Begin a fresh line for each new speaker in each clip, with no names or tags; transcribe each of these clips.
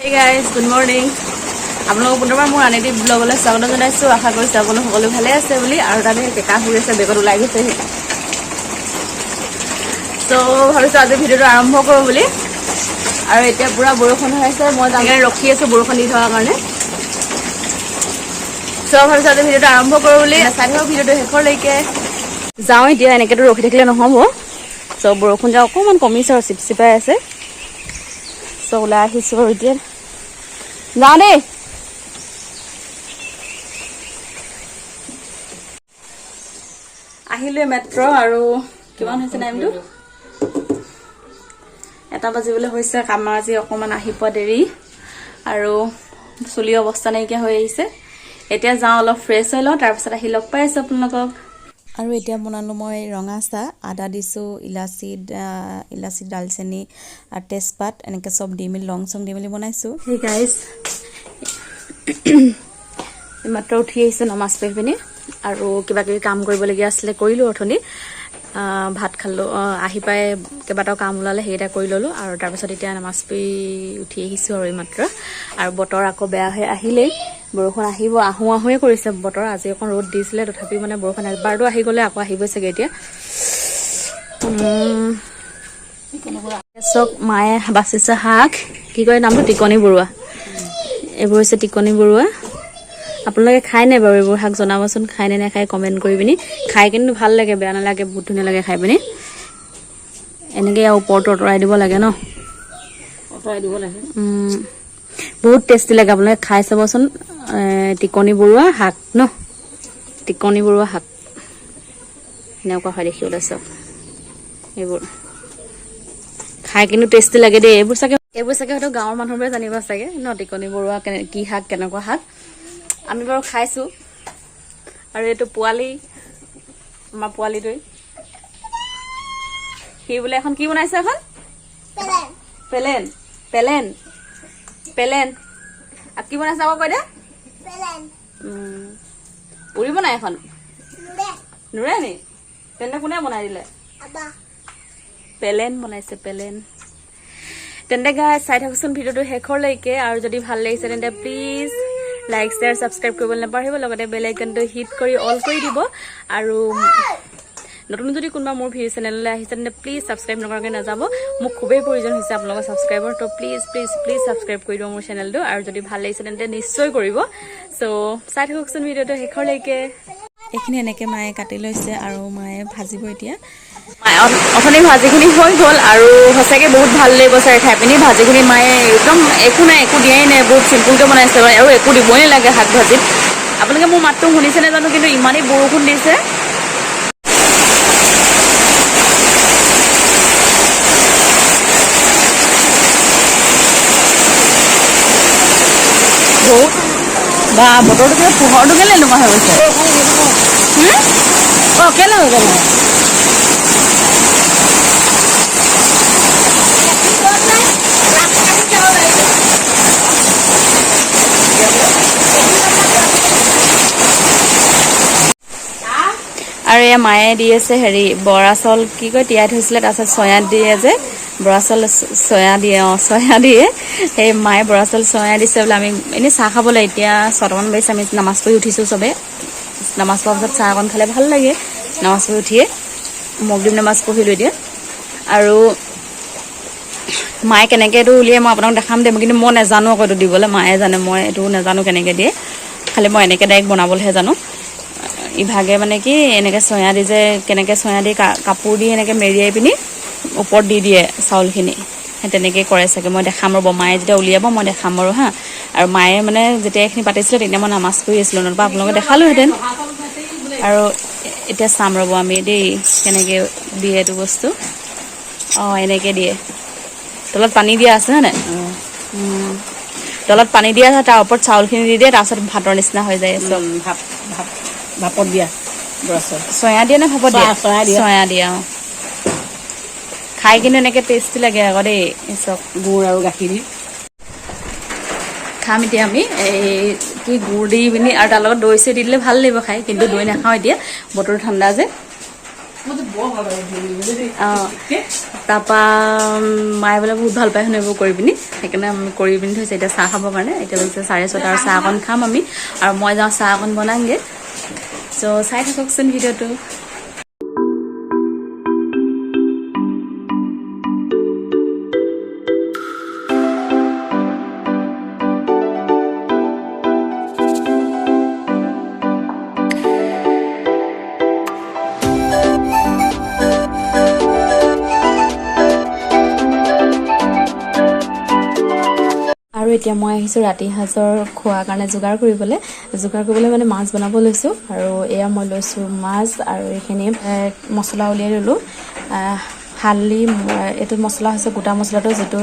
Hey guys, good morning. আপোনালোক পুনৰবাৰ মোৰ আনিদি ব্লগলৈ স্বাগতম জনাইছো। আশা কৰিছো আপোনালোক সকলো ভালে আছে বুলি আৰু তাতে কেকা হৈ আছে বেগত ওলাই গৈছে। তো ভাবিছো আজি ভিডিঅ'টো আৰম্ভ কৰোঁ বুলি। আৰু এতিয়া পুৰা বৰষুণ হৈ আছে, মই জাগাৰে ৰখি আছো বৰষুণ দি থকাৰ কাৰণে। তো ভাবিছো আজি ভিডিঅ'টো আৰম্ভ কৰোঁ বুলি। চাই থাকক ভিডিঅ'টো শেষলৈকে। যাওঁ এতিয়া, এনেকেতো ৰখি থাকিলে নহ'ব। তো বৰষুণ যাওঁ অকণমান কমিছে আৰু চিপচিপাই আছে। তো ওলাই আহিছো আৰু এতিয়া যাওঁ দেই। আহিলোৱে মেট্ৰ' আৰু কিমান হৈছে টাইমটো 1 বাজিবলৈ হৈছে। কাম আজি অকণমান আহি পোৱা দেৰি আৰু চুলি অৱস্থা নাইকিয়া হৈ আহিছে। এতিয়া যাওঁ অলপ ফ্ৰেছ হৈ লওঁ, তাৰপিছত আহি লগ পাই আছোঁ আপোনালোকক।
আৰু এতিয়া বনালোঁ মই ৰঙা চাহ, আদা দিছোঁ, ইলাচি ডালচেনি আৰু তেজপাত এনেকৈ চব দি মেলি লং চং দি মেলি বনাইছোঁ।
সেই গাইজ মাত্ৰ উঠি আহিছে নমাজ পঢ়ি পিনি আৰু কিবা কিবি কাম কৰিবলগীয়া আছিলে কৰিলোঁ অথনি। ভাত খালোঁ, আহি পাই কেইবাটাও কাম ওলালে সেইকেইটা কৰি ল'লোঁ আৰু তাৰপিছত এতিয়া নমাজ পঢ়ি উঠি আহিছোঁ আৰু এইমাত্ৰ। আৰু বতৰ আকৌ বেয়া হৈ আহিলেই, বৰষুণ আহিব আহোঁৱে কৰিছে বতৰ। আজি অকণ ৰ'দ দিছিলে, তথাপিও মানে বৰষুণ এবাৰটো আহি গ'লে আকৌ আহিবই চাগে এতিয়া। চক মায়ে বাচিছে শাক, কি কয় নামটো টিকনি বৰুৱা। এইবোৰ হৈছে টিকনি বৰুৱা। আপোনালোকে খাই নাই বাৰু এইবোৰ শাক? জনাবচোন খাই নে নাখায় কমেণ্ট কৰি পিনি। খাই কিন্তু ভাল লাগে, বেয়া নালাগে, বহুত ধুনীয়া লাগে খাই পিনি। এনেকৈ আৰু ওপৰটো অঁতৰাই দিব লাগে ন,
অঁতৰাই দিব লাগে।
বহুত টেষ্টি লাগে, আপোনালোকে খাই চাবচোন। টিকনি বৰুৱা শাক ন, টিকনি বৰুৱা শাক এনেকুৱা হয় দেখিবলৈ। চব এইবোৰ খাই কিন্তু টেষ্টি লাগে দেই। এইবোৰ চাগে হয়তো গাঁৱৰ মানুহবোৰে জানিব চাগে ন, টিকনি বৰুৱা কি শাক, কেনেকুৱা শাক। আমি বাৰু খাইছোঁ। আৰু এইটো পোৱালি, আমাৰ পোৱালিটোৱে সি বোলে এখন কি বনাইছে, এখন পেলেন পেলেন পেলেন আৰু কি বনাইছে আকৌ কৈ দে। উৰিব নাই এখন? নুৰে নি? তেন্তে কোনে বনাই দিলে? পেলেন বনাইছে, পেলেন। তেন্তে গাইজ চাই থাককচোন ভিডিঅ'টো শেষলৈকে। আৰু যদি ভাল লাগিছে তেন্তে প্লিজ লাইক শ্বেয়াৰ ছাবস্ক্ৰাইব কৰিবলৈ নাপাহৰিব, লগতে বেল আইকনটো হিট কৰি অল কৰি দিব। আৰু নতুন যদি কোনোবা মোৰ ভিডিঅ' চেনেললৈ আহিছে তেন্তে প্লিজ ছাবস্ক্ৰাইব নকৰাকৈ নাযাব। মোক খুবেই প্ৰয়োজন হৈছে আপোনালোকৰ ছাবস্ক্ৰাইবৰ, তো প্লিজ ছাবস্ক্ৰাইব কৰি দিব মোৰ চেনেলটো। আৰু যদি ভাল লাগিছে তেন্তে নিশ্চয় কৰিব। চ' চাই থাককচোন ভিডিঅ'টো শেষলৈকে।
এইখিনি এনেকৈ মায়ে কাটি লৈছে আৰু মায়ে ভাজিব এতিয়া।
অথনি ভাজিখিনি হৈ গ'ল আৰু সঁচাকৈ বহুত ভাল লাগিব চাগে খাই পিনি। ভাজিখিনি মায়ে একদম একো নাই, একো দিয়াই নাই, বহুত চিম্পুলকৈ বনাইছে আৰু একো দিবই নালাগে শাক ভাজিত। আপোনালোকে মোৰ মাতটো শুনিছেনে জানো, কিন্তু ইমানেই বৰষুণ দিছে। বা বতৰটো কিবা পোহৰটো কেলে এনেকুৱা হৈ গৈছে? কেলে হৈ গ'ল? আৰু এয়া মায়ে দি আছে হেৰি বৰা চাউল, কি কয় তিয়াই থৈছিলে, তাৰপিছত চয়া দিয়ে যে, বৰা চাউল চয়া দিয়ে, চয়া দিয়ে। সেই মায়ে বৰা চাউল চয়া দিছে বোলে। আমি এনেই চাহ খাবলৈ এতিয়া 6টামান বাজিছে, আমি নামাজ পঢ়ি উঠিছোঁ চবে। নামাজ পঢ়াৰ পিছত চাহ অকণ খালে ভাল লাগে, নামাজ পঢ়ি উঠিয়ে। মগৰিব নামাজ পঢ়িলোঁ এতিয়া। আৰু মায়ে কেনেকৈ এইটো উলিয়াই মই আপোনাক দেখাম দে, কিন্তু মই নাজানো আকৌ এইটো দিবলৈ, মায়ে জানে, মই এইটো নাজানো কেনেকৈ দিয়ে। খালি মই এনেকৈ ডাইৰেক্ট বনাবলৈহে জানো। ইভাগে মানে কি এনেকৈ চয়া দি যে, কেনেকৈ চয়া দি কাপোৰ দি এনেকৈ মেৰিয়াই পিনি ওপৰত দি দিয়ে চাউলখিনি, সেই তেনেকৈ কৰে চাগে। মই দেখাম ৰ'ব, মায়ে যেতিয়া উলিয়াব মই দেখাম বাৰু হা। আৰু মায়ে মানে যেতিয়া এইখিনি পাতিছিলে তেতিয়া মই নামাজ পঢ়ি আছিলোঁ, নতুবা আপোনালোকে দেখালোহেঁতেন। আৰু এতিয়া চাম ৰ'ব আমি দেই কেনেকৈ দিয়ে এইটো বস্তু। এনেকৈ দিয়ে, তলত পানী দিয়া আছে হয়নে? তলত পানী দিয়া আছে, তাৰ ওপৰত চাউলখিনি দি দিয়ে, তাৰপিছত ভাতৰ নিচিনা হৈ যায় চব।
ভাপত দিয়া
চয়া দিয়ে নে ভাপত দিয়ে? চয়া দিয়ে। খাই কিন্তু এনেকৈ টেষ্টি লাগে আকৌ দেই, চব
গুড় আৰু গাখীৰ দি
খাম এতিয়া আমি। কি গুড় দি পিনি আৰু তাৰ লগত দৈ চৈ দি দিলে ভাল লাগিব খাই, কিন্তু দৈ নাখাওঁ এতিয়া, বতৰ ঠাণ্ডা যে। তাৰপৰা মায়ে বোলে বহুত ভাল পায় শুনিব কৰি পিনি সেইকাৰণে আমি কৰি পিনি থৈছে এতিয়া চাহ খাবৰ কাৰণে এতিয়া হৈছে 6:30 আৰু চাহ অকণ খাম আমি আৰু মই যাওঁ চাহ অকণ বনামগৈ চ' চাই থাককচোন ভিডিঅ'টো আৰু এতিয়া মই আহিছোঁ ৰাতি সাজৰ খোৱাৰ কাৰণে যোগাৰ কৰিবলৈ মানে মাছ বনাব লৈছোঁ আৰু এয়া মই লৈছোঁ মাছ আৰু এইখিনি মছলা উলিয়াই ল'লোঁ হালধি এইটো মছলা হৈছে গোটা মছলাটো যিটো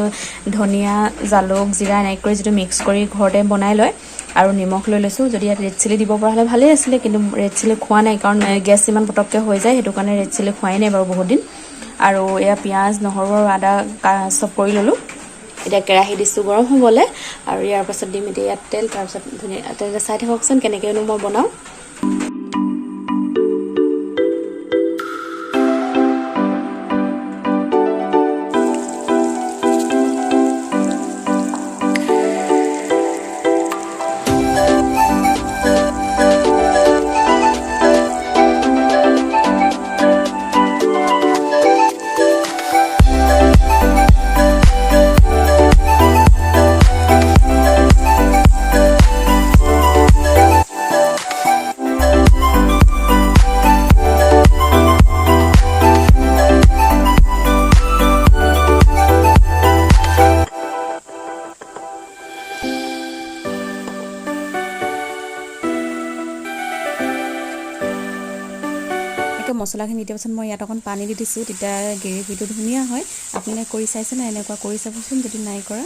ধনিয়া জালুক জিৰা এনেকৈ কৰি যিটো মিক্স কৰি ঘৰতে বনাই লয় আৰু নিমখ লৈ লৈছোঁ যদি ইয়াত ৰেড চিলি দিব পৰা হ'লে ভালেই আছিলে কিন্তু ৰেড চিলি খোৱা নাই কাৰণ গেছ ইমান পটককৈ হৈ যায় সেইটো কাৰণে ৰেড চিলি খোৱাই নাই বাৰু বহুত দিন আৰু এয়া পিঁয়াজ নহৰু আৰু আদা চব কৰি ল'লোঁ এতিয়া কেৰাহী দিছোঁ গৰম হ'বলৈ আৰু ইয়াৰ পাছত দিম এতিয়া ইয়াত তেল তাৰপিছত ধুনীয়া তেল চাই থাককচোন কেনেকৈনো মই বনাওঁ মছলাখিনি দিয়াৰ পাছত মই ইয়াত অকণ পানী দি দিছোঁ তেতিয়া গ্ৰেভিটো ধুনীয়া হয় আপোনালোকে কৰি চাইছেনে এনেকুৱা কৰি চাবচোন যদি নাই কৰা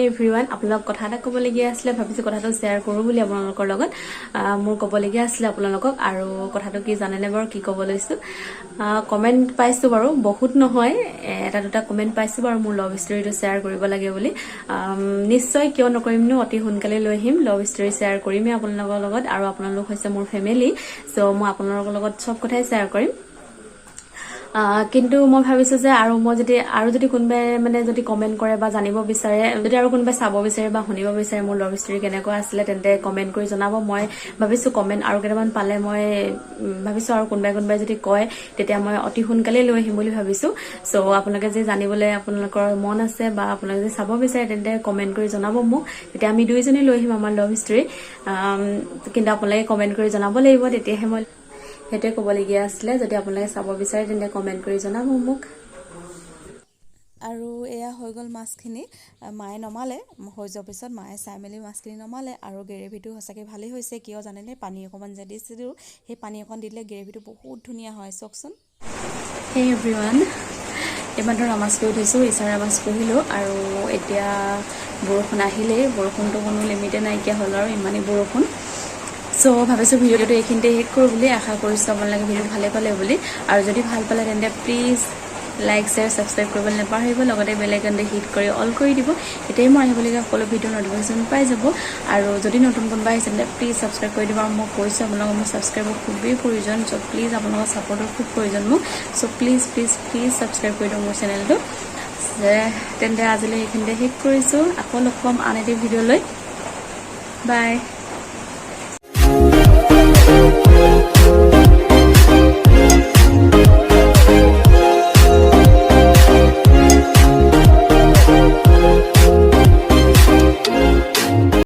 এভৰিৱান আপোনালোক কথা এটা ক'বলগীয়া আছিলে ভাবিছোঁ কথাটো শ্বেয়াৰ কৰোঁ বুলি আপোনালোকৰ লগত মোৰ ক'বলগীয়া আছিলে আপোনালোকক আৰু কথাটো কি জানেনে বাৰু কি ক'ব লৈছোঁ কমেণ্ট পাইছোঁ বাৰু বহুত নহয় এটা দুটা কমেণ্ট পাইছোঁ বাৰু মোৰ লাভ ষ্টৰীটো শ্বেয়াৰ কৰিব লাগে বুলি নিশ্চয় কিয় নকৰিমনো অতি সোনকালে লৈ আহিম লাভ ষ্টৰী শ্বেয়াৰ কৰিমেই আপোনালোকৰ লগত আৰু আপোনালোক হৈছে মোৰ ফেমিলি চ' মই আপোনালোকৰ লগত চব কথাই শ্বেয়াৰ কৰিম কিন্তু মই ভাবিছোঁ যে আৰু মই যদি কোনোবাই মানে যদি কমেণ্ট কৰে বা জানিব বিচাৰে যদি আৰু কোনোবাই চাব বিচাৰে বা শুনিব বিচাৰে মোৰ লাভ ষ্টৰী কেনেকুৱা আছিলে তেন্তে কমেণ্ট কৰি জনাব মই ভাবিছোঁ কমেণ্ট আৰু কেইটামান পালে মই ভাবিছোঁ আৰু কোনোবাই যদি কয় তেতিয়া মই অতি সোনকালে লৈ আহিম বুলি ভাবিছোঁ চ' আপোনালোকে যে জানিবলৈ আপোনালোকৰ মন আছে বা আপোনালোকে যদি চাব বিচাৰে তেন্তে কমেণ্ট কৰি জনাব মোক তেতিয়া আমি দুইজনে লৈ আহিম আমাৰ লাভ ষ্টৰী কিন্তু আপোনালোকে কমেণ্ট কৰি জনাব লাগিব তেতিয়াহে মই সেইটোৱে ক'বলগীয়া আছিলে যদি আপোনালোকে চাব বিচাৰে তেন্তে কমেণ্ট কৰি জনাব মোক
আৰু এয়া হৈ গ'ল মাছখিনি মায়ে নমালে হৈ যোৱাৰ পিছত মায়ে চাই মেলি মাছখিনি নমালে আৰু গ্ৰেভিটো সঁচাকৈ ভালেই হৈছে কিয় জানেনে পানী অকণমান যে দিছিলোঁ সেই পানী অকণ দিলে গ্ৰেভিটো বহুত ধুনীয়া হয় চাওকচোন
হে এভৰিৱান এইমাত্ৰ নামাজ পঢ়ি উঠিছোঁ ইশাৰ নামাজ পঢ়িলোঁ আৰু এতিয়া বৰষুণ আহিলেই বৰষুণটো কোনো লিমিটে নাইকিয়া হ'ল আৰু ইমানেই বৰষুণ চ' ভাবিছোঁ ভিডিঅ'টো এইখিনিতে শেষ কৰোঁ বুলি আশা কৰিছোঁ আপোনালোকে ভিডিঅ' ভালে পালে বুলি আৰু যদি ভাল পালে তেন্তে প্লিজ লাইক শ্বেয়াৰ ছাবস্ক্ৰাইব কৰিবলৈ নাপাহৰিব লগতে বেল আইকনটো হিট কৰি অল কৰি দিব এতিয়াই মই আহিবলগীয়া সকলো ভিডিঅ' নটিফিকেশ্যন পাই যাব আৰু যদি নতুন কোনোবা আহিছে তেন্তে প্লিজ ছাবস্ক্ৰাইব কৰি দিব আৰু মই কৈছোঁ আপোনালোকক মোৰ ছাবস্ক্ৰাইবৰ খুবেই প্ৰয়োজন চ' প্লিজ আপোনালোকৰ ছাপৰ্টৰ খুব প্ৰয়োজন মোক চ' প্লিজ ছাবস্ক্ৰাইব কৰি দিওঁ মোৰ চেনেলটো তেন্তে আজিলৈ এইখিনিতে শেষ কৰিছোঁ আকৌ লগ পাম আন এটি ভিডিঅ'লৈ বাই